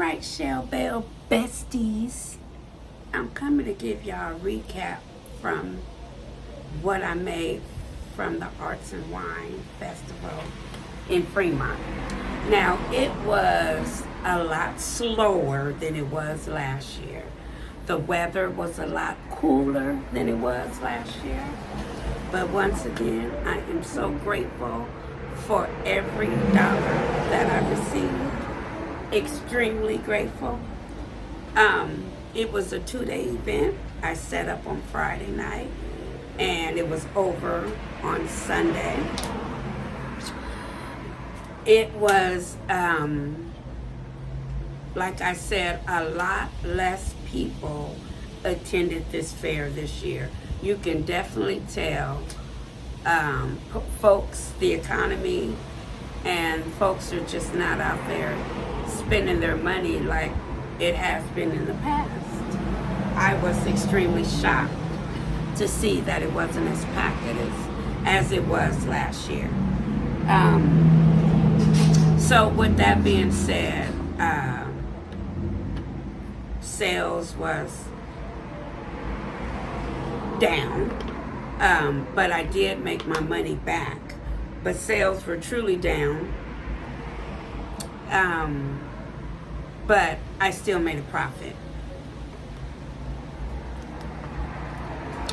right, Shell Bell besties. I'm coming to give y'all a recap from what I made from the Arts and Wine Festival in Fremont. Now, it was a lot slower than it was last year. The weather was a lot cooler than it was last year. But once again, I am so grateful for every dollar that I received. Extremely grateful. It was a 2-day event. I set up on Friday night and it was over on Sunday. It was, like I said, a lot less people attended this fair this year. You can definitely tell folks, the economy, and folks are just not out there spending their money like it has been in the past. I was extremely shocked to see that it wasn't as packed as it was last year. So with that being said, sales was down, but I did make my money back. But sales were truly down, but I still made a profit.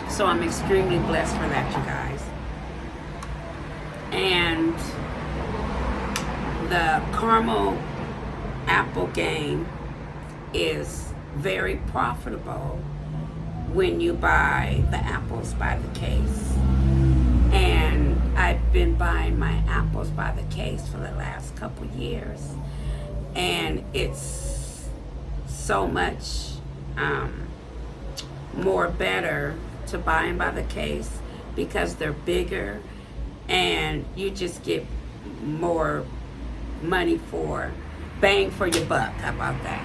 So I'm extremely blessed for that, you guys. And the caramel apple game is very profitable when you buy the apples by the case. And I've been buying my apples by the case for the last couple years. And it's so much more better to buy them by the case because they're bigger and you just get more money for bang for your buck. How about that?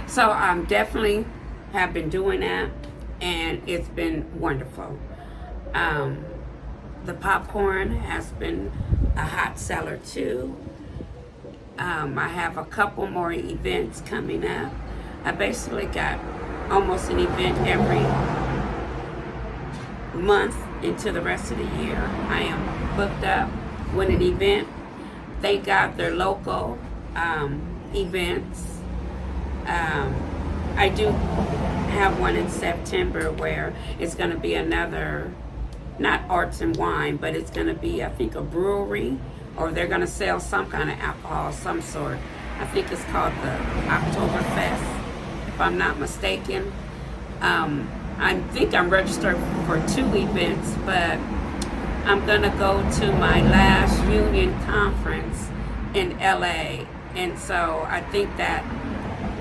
So I'm definitely have been doing that and it's been wonderful. The popcorn has been a hot seller too. I have a couple more events coming up. I basically got almost an event every month into the rest of the year. I am booked up with an event. Thank God they're local events. I do have one in September where it's going to be another, not arts and wine, but it's going to be, I think, a brewery, or they're going to sell some kind of alcohol of some sort. I think it's called the Oktoberfest, if I'm not mistaken. I think I'm registered for 2 events, but I'm going to go to my last union conference in LA, and so I think that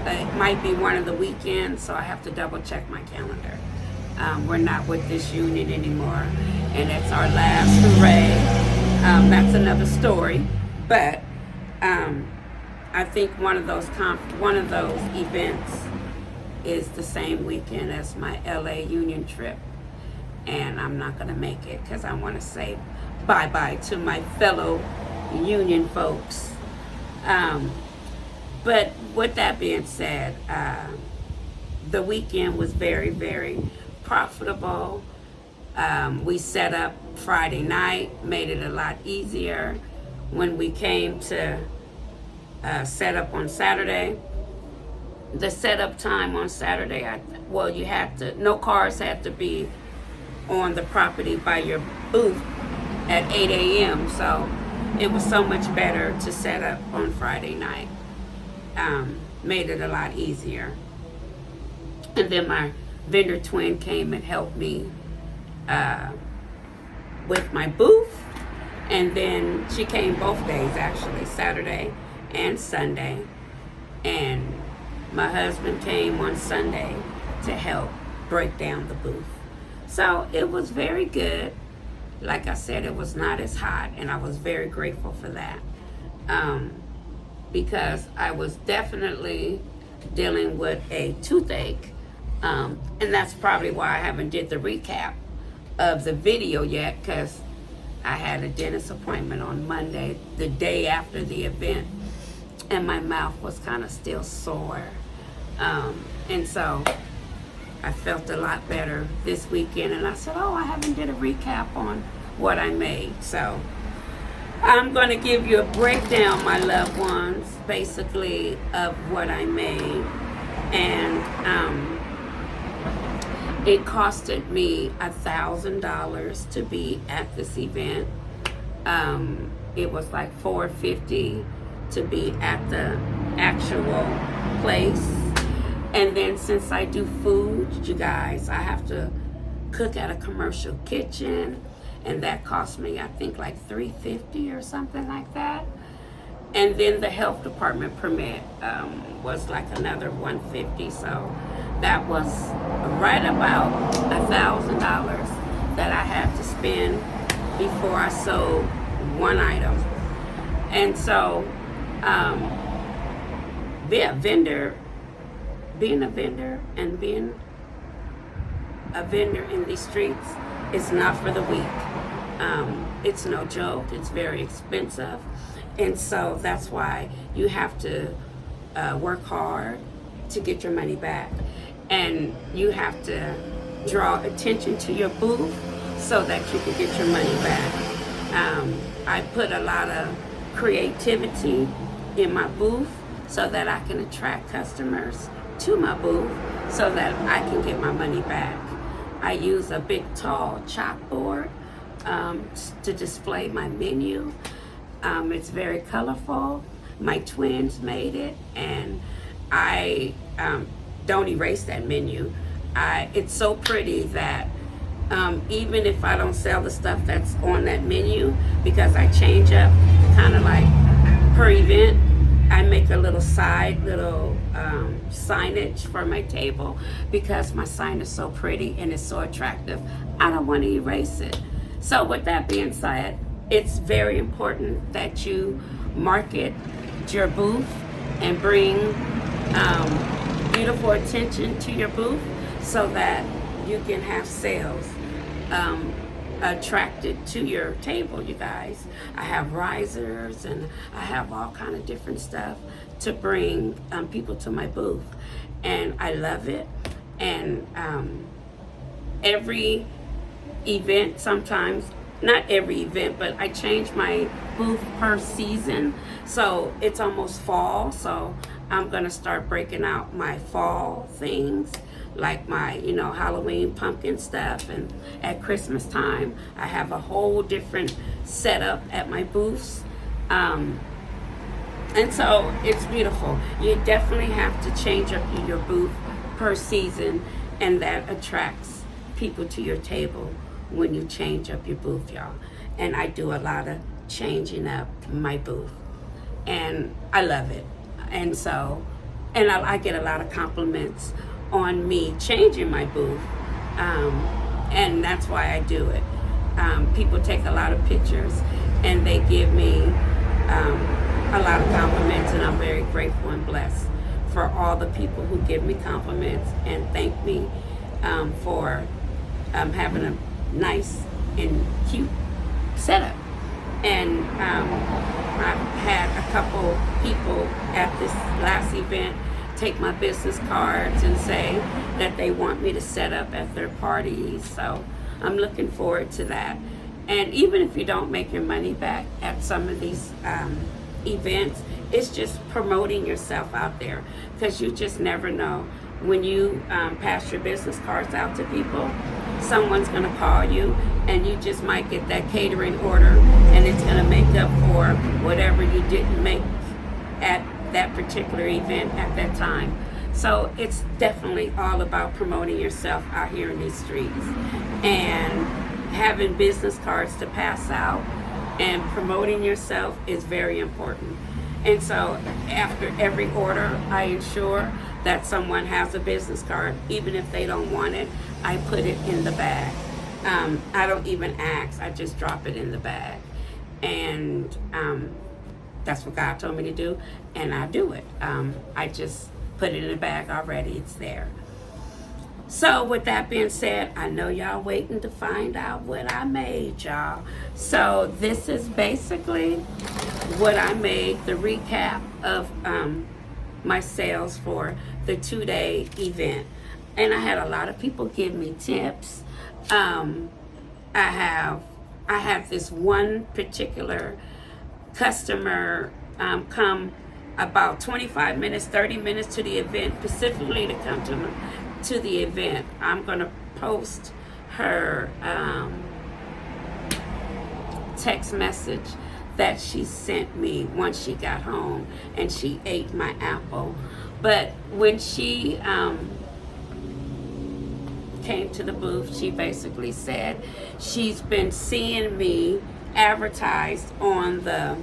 it might be one of the weekends, so I have to double check my calendar. We're not with this union anymore, and it's our last hooray. That's another story, but I think one of those events is the same weekend as my LA union trip, and I'm not going to make it because I want to say bye-bye to my fellow union folks. But with that being said, the weekend was very, very profitable. We set up Friday night, made it a lot easier. When we came to set up on Saturday, the setup time on Saturday, no cars had to be on the property by your booth at 8 a.m. So it was so much better to set up on Friday night. Made it a lot easier. And then my vendor twin came and helped me with my booth, and then she came both days, actually, Saturday and Sunday, and my husband came on Sunday to help break down the booth. So it was very good. Like I said, it was not as hot, and I was very grateful for that, because I was definitely dealing with a toothache, and that's probably why I haven't did the recap of the video yet, because I had a dentist appointment on Monday, the day after the event, and my mouth was kind of still sore. And so I felt a lot better this weekend, and I said, oh, I haven't did a recap on what I made. So I'm going to give you a breakdown, my loved ones, basically of what I made. And it costed me $1,000 to be at this event. It was like $450 to be at the actual place. And then since I do food, you guys, I have to cook at a commercial kitchen, and that cost me, I think, like $350 or something like that. And then the health department permit was like another $150. So that was right about $1,000 that I had to spend before I sold one item. And so being a vendor and being a vendor in these streets is not for the weak. It's no joke. It's very expensive. And so that's why you have to work hard to get your money back. And you have to draw attention to your booth so that you can get your money back. I put a lot of creativity in my booth so that I can attract customers to my booth so that I can get my money back. I use a big tall chalkboard to display my menu. It's very colorful. My twins made it, and I don't erase that menu. It's so pretty that even if I don't sell the stuff that's on that menu, because I change up kind of like per event, I make a little signage for my table because my sign is so pretty and it's so attractive. I don't want to erase it. So with that being said, it's very important that you market your booth and bring beautiful attention to your booth so that you can have sales attracted to your table, you guys. I have risers and I have all kind of different stuff to bring people to my booth, and I love it. And every event, sometimes not every event, but I change my booth per season. So it's almost fall, so I'm gonna start breaking out my fall things, like my, Halloween pumpkin stuff. And at Christmas time, I have a whole different setup at my booths. And so it's beautiful. You definitely have to change up your booth per season, and that attracts people to your table when you change up your booth, y'all. And I do a lot of changing up my booth, and I love it. And so, and I get a lot of compliments on me changing my booth, and that's why I do it. People take a lot of pictures and they give me a lot of compliments, and I'm very grateful and blessed for all the people who give me compliments and thank me for having a nice and cute setup. And I've had a couple people at this last event take my business cards and say that they want me to set up at their parties. So I'm looking forward to that. And even if you don't make your money back at some of these events, it's just promoting yourself out there, because you just never know. When you pass your business cards out to people, someone's going to call you, and you just might get that catering order, and it's going to make up for whatever you didn't make at that particular event at that time. So it's definitely all about promoting yourself out here in these streets, and having business cards to pass out and promoting yourself is very important. And so after every order, I ensure that someone has a business card. Even if they don't want it, I put it in the bag. I don't even ask, I just drop it in the bag. And that's what God told me to do, and I do it. I just put it in the bag already, it's there. So with that being said, I know y'all waiting to find out what I made, y'all. So this is basically what I made, the recap of my sales for the 2-day event. And I had a lot of people give me tips. I have this one particular customer come about 25 minutes, 30 minutes to the event, specifically to come to the event. I'm going to post her text message that she sent me once she got home and she ate my apple. But when she came to the booth, she basically said she's been seeing me advertised on the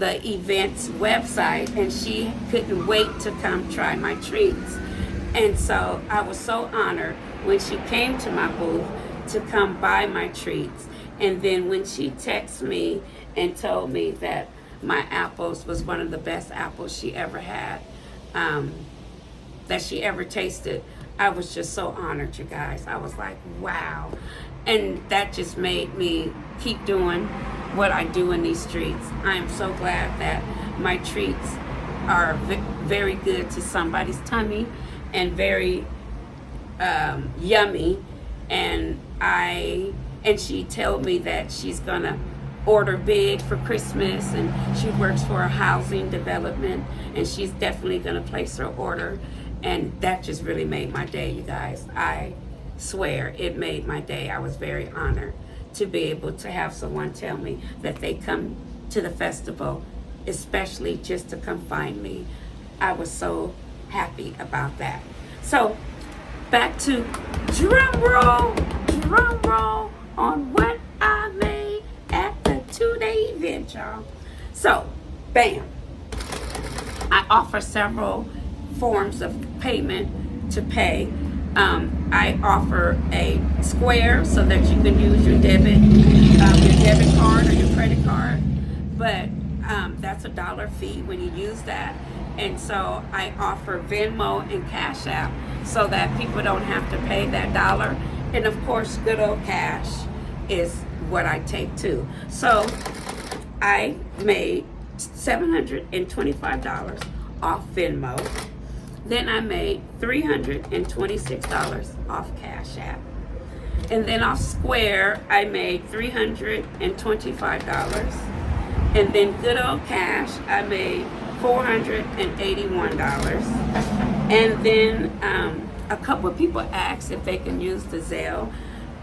event's website and she couldn't wait to come try my treats. And so I was so honored when she came to my booth to come buy my treats. And then when she texted me and told me that my apples was one of the best apples she ever had, that she ever tasted, I was just so honored, you guys. I was like, wow. And that just made me keep doing what I do in these streets. I am so glad that my treats are very good to somebody's tummy and very yummy. And she told me that she's gonna order big for Christmas, and she works for a housing development, and she's definitely gonna place her order. And that just really made my day, you guys. I swear it made my day. I was very honored to be able to have someone tell me that they come to the festival especially just to come find me. I was so happy about that. So back to drum roll on what I made at the 2-day event, y'all. So, bam. I offer several forms of payment to pay. I offer a Square so that you can use your debit card or your credit card, but that's $1 fee when you use that. And so I offer Venmo and Cash App so that people don't have to pay that $1. And of course, good old cash is what I take too. So I made $725 off Venmo. Then I made $326 off Cash App. And then off Square, I made $325. And then good old cash, I made $481. And then a couple of people asked if they can use the Zelle.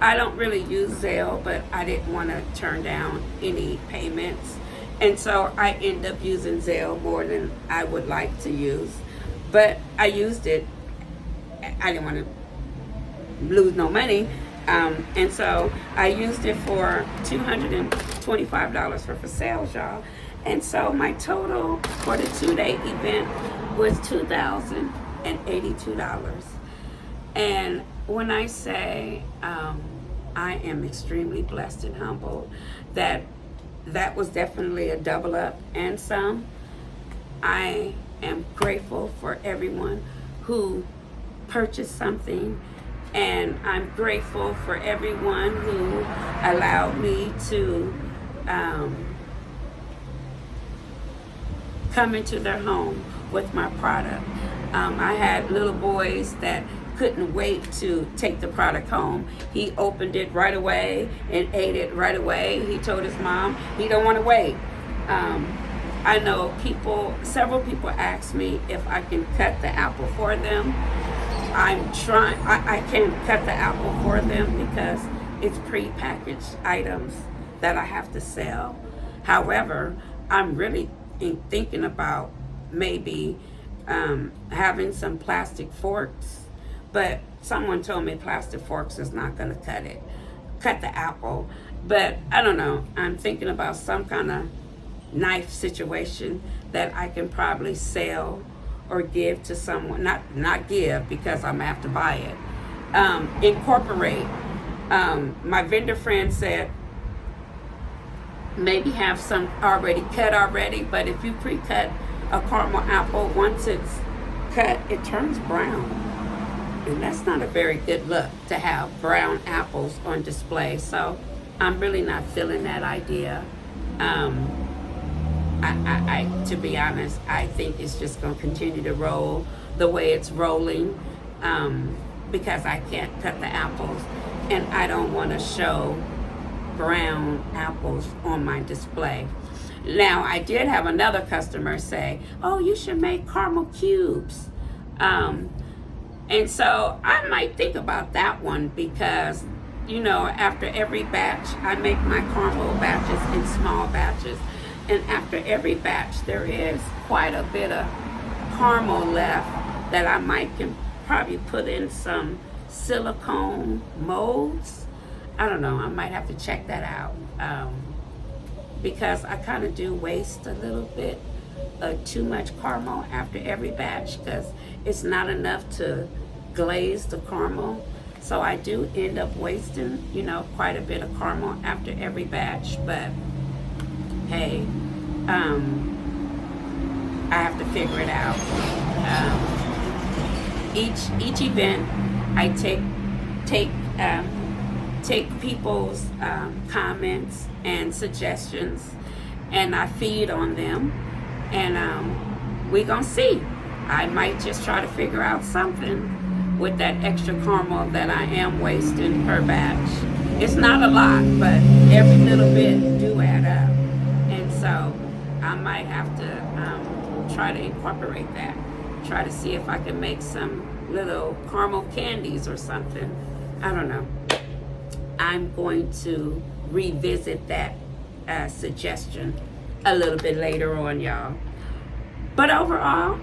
I don't really use Zelle, but I didn't want to turn down any payments. And so I end up using Zelle more than I would like to use. But I used it. I didn't want to lose no money. And so I used it for $225 for sales, y'all. And so my total for the 2-day event was $2,082. And when I say I am extremely blessed and humbled, that was definitely a double up and some. I am grateful for everyone who purchased something, and I'm grateful for everyone who allowed me to come into their home with my product. I had little boys that couldn't wait to take the product home. He opened it right away and ate it right away. He told his mom he don't want to wait. I know several people ask me if I can cut the apple for them. I'm trying, I can't cut the apple for them because it's pre-packaged items that I have to sell. However, I'm really thinking about maybe having some plastic forks, but someone told me plastic forks is not gonna cut the apple. But I don't know, I'm thinking about some kind of knife situation that I can probably sell or give to someone, not give because I'm gonna have to buy it. Incorporate. My vendor friend said maybe have some already cut already, but if you pre-cut a caramel apple, once it's cut, it turns brown. And that's not a very good look to have brown apples on display. So I'm really not feeling that idea. To be honest, I think it's just going to continue to roll the way it's rolling, because I can't cut the apples, and I don't want to show brown apples on my display. Now, I did have another customer say, "Oh, you should make caramel cubes," and so I might think about that one, because after every batch, I make my caramel batches in small batches. And after every batch, there is quite a bit of caramel left that I can probably put in some silicone molds. I don't know. I might have to check that out, because I kind of do waste a little bit of too much caramel after every batch, because it's not enough to glaze the caramel. So I do end up wasting, quite a bit of caramel after every batch. But hey, I have to figure it out. Each event, I take people's comments and suggestions, and I feed on them, and we gonna see. I might just try to figure out something with that extra caramel that I am wasting per batch. It's not a lot, but every little bit do add up. And so I might have to try to incorporate that. Try to see if I can make some little caramel candies or something. I don't know. I'm going to revisit that suggestion a little bit later on, y'all. But overall,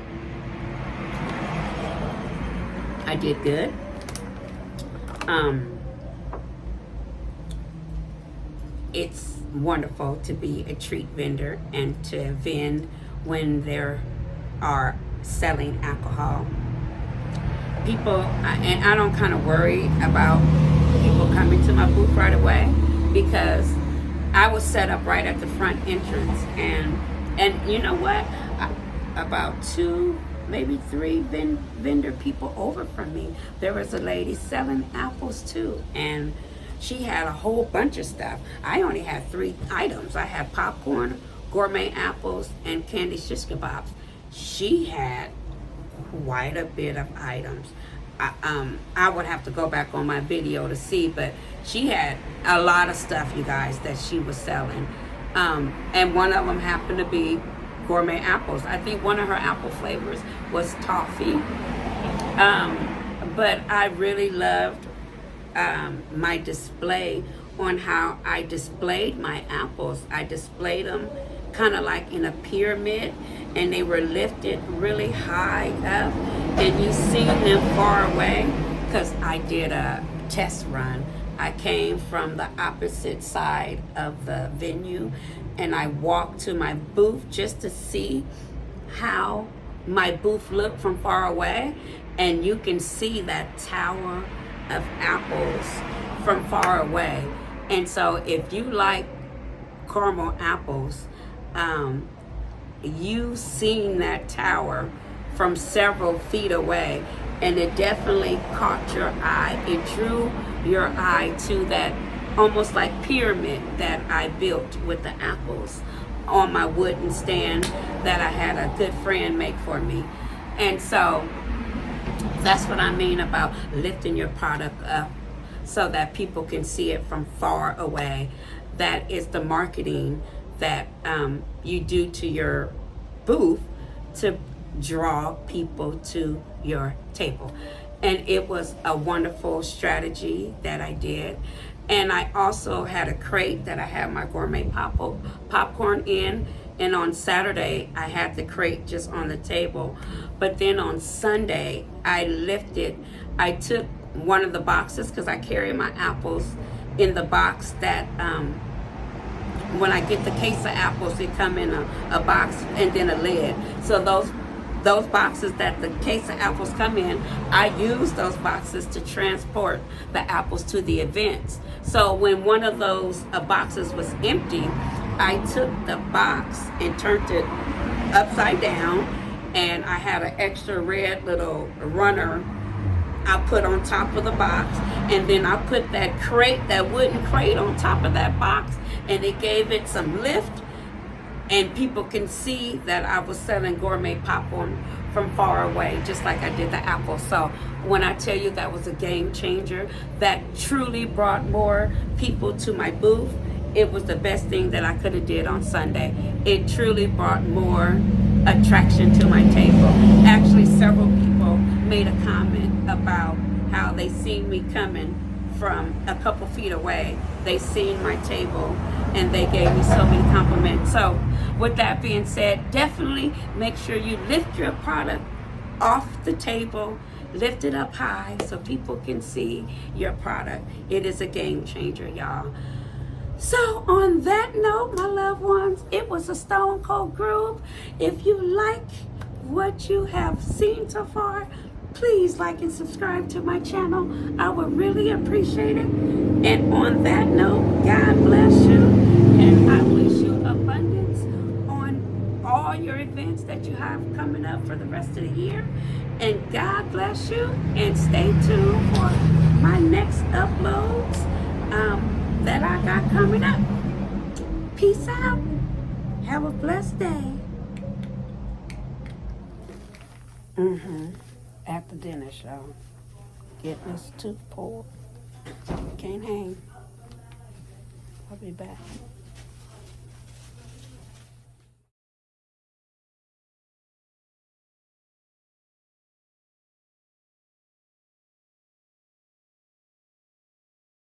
I did good. It's wonderful to be a treat vendor and to vend when there are selling alcohol. People, and I don't kind of worry about people coming to my booth right away, because I was set up right at the front entrance, and you know what? About 2, maybe 3 vendor people over from me, there was a lady selling apples too, and she had a whole bunch of stuff. I only had 3 items. I had popcorn, gourmet apples, and candy shish kebabs. She had quite a bit of items. I would have to go back on my video to see, but she had a lot of stuff, you guys, that she was selling. And one of them happened to be gourmet apples. I think one of her apple flavors was toffee. But I really loved my display on how I displayed my apples. I displayed them kind of like in a pyramid, and they were lifted really high up, and you see them far away, because I did a test run. I came from the opposite side of the venue, and I walked to my booth just to see how my booth looked from far away, and you can see that tower of apples from far away. And so if you like caramel apples, you seen that tower from several feet away, and it definitely caught your eye. It drew your eye to that almost like pyramid that I built with the apples on my wooden stand that I had a good friend make for me. And so that's what I mean about lifting your product up so that people can see it from far away. That is the marketing that you do to your booth to draw people to your table. And it was a wonderful strategy that I did. And I also had a crate that I had my gourmet popcorn in. And on Saturday, I had the crate just on the table. But then on Sunday, I took one of the boxes, because I carry my apples in the box that, when I get the case of apples, they come in a box and then a lid. So those boxes that the case of apples come in, I use those boxes to transport the apples to the events. So when one of those boxes was empty, I took the box and turned it upside down, and I had an extra red little runner I put on top of the box, and then I put that crate, that wooden crate on top of that box, and it gave it some lift, and people can see that I was selling gourmet popcorn from far away, just like I did the apple. So when I tell you that was a game changer, that truly brought more people to my booth. It was the best thing that I could have did on Sunday. It truly brought more attraction to my table. Actually, several people made a comment about how they seen me coming from a couple feet away. They seen my table and they gave me so many compliments. So with that being said, definitely make sure you lift your product off the table, lift it up high so people can see your product. It is a game changer, y'all. So on that note, my loved ones, it was a Stone Cold Groove. If you like what you have seen so far, please like and subscribe to my channel. I would really appreciate it. And on that note, God bless you. And I wish you abundance on all your events that you have coming up for the rest of the year. And God bless you. And stay tuned for my next uploads that I got coming up. Peace out. Have a blessed day. At the dinner show. Getting this tooth pulled. Can't hang. I'll be back.